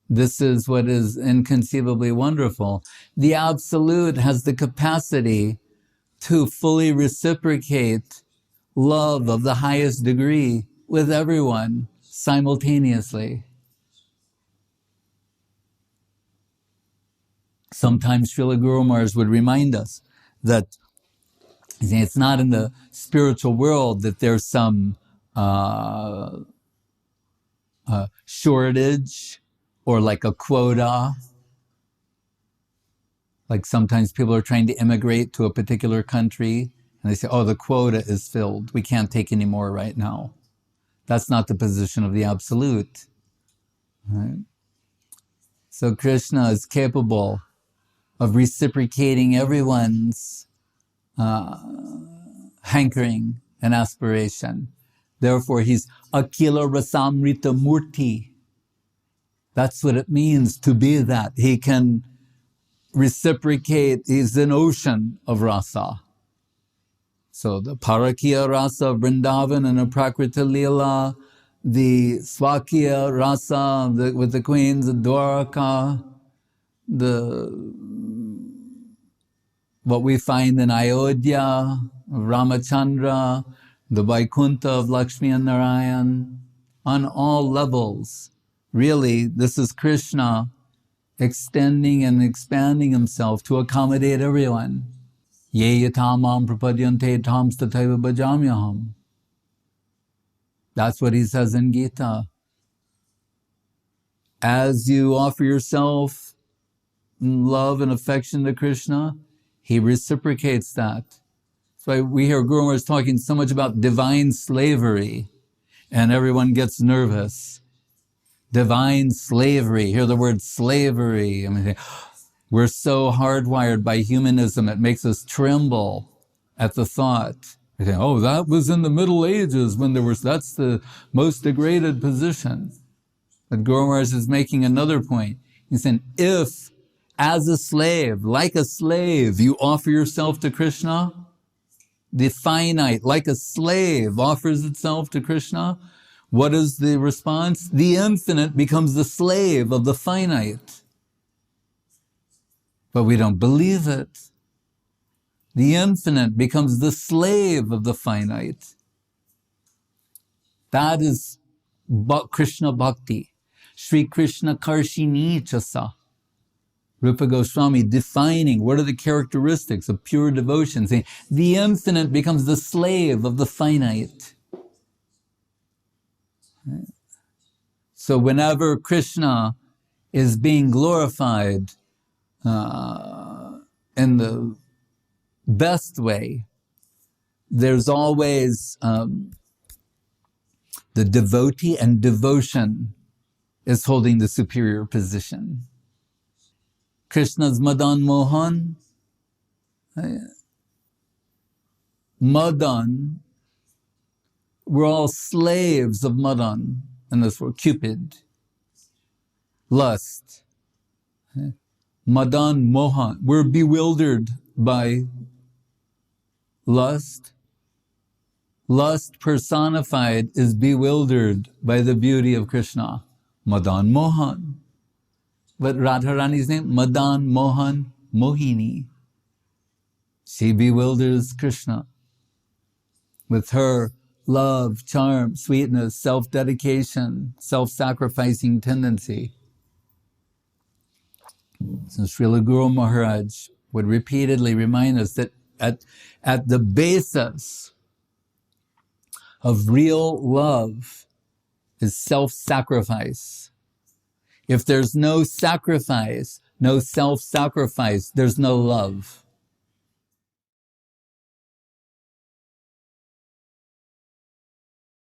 This is what is inconceivably wonderful. The Absolute has the capacity to fully reciprocate love of the highest degree with everyone simultaneously. Sometimes Srila Guru Maharaj would remind us that it's not in the spiritual world that there's some shortage or like a quota. Like sometimes people are trying to immigrate to a particular country and they say, oh, the quota is filled. We can't take any more right now. That's not the position of the Absolute. Right? So Krishna is capable of reciprocating everyone's hankering and aspiration. Therefore, he's Akila Rasamrita Murti. That's what it means to be that. He can reciprocate. He's an ocean of rasa. So the Parakiya rasa of Vrindavan and the Prakriti Leela, the Swakiya rasa with the queens of Dwaraka, what we find in Ayodhya, Ramachandra, the Vaikuntha of Lakshmi and Narayan, on all levels. Really, this is Krishna extending and expanding himself to accommodate everyone. Ye yatamam prapadyante tams tataiva bhajamyaham. That's what he says in Gita. As you offer yourself in love and affection to Krishna, he reciprocates that. That's why we hear Guru Maharaj talking so much about divine slavery, and everyone gets nervous. Divine slavery. Hear the word slavery. I mean, we're so hardwired by humanism, it makes us tremble at the thought. We think, oh, that was in the Middle Ages when that's the most degraded position. But Guru Maharaj is making another point. He's saying, if as a slave, like a slave, you offer yourself to Krishna, the finite, like a slave, offers itself to Krishna, what is the response? The infinite becomes the slave of the finite. But we don't believe it. The infinite becomes the slave of the finite. That is Krishna Bhakti. Sri Krishna Karshini Chasa. Rupa Goswami defining what are the characteristics of pure devotion, saying the infinite becomes the slave of the finite. So whenever Krishna is being glorified in the best way, there's always the devotee, and devotion is holding the superior position. Krishna's Madan Mohan, Madan, we're all slaves of Madan, and this word Cupid, lust. Madan Mohan, we're bewildered by lust. Lust personified is bewildered by the beauty of Krishna. Madan Mohan. But Radharani's name, Madan Mohan Mohini. She bewilders Krishna with her love, charm, sweetness, self-dedication, self-sacrificing tendency. So Srila Guru Maharaj would repeatedly remind us that at the basis of real love is self-sacrifice. If there's no sacrifice, no self-sacrifice, there's no love.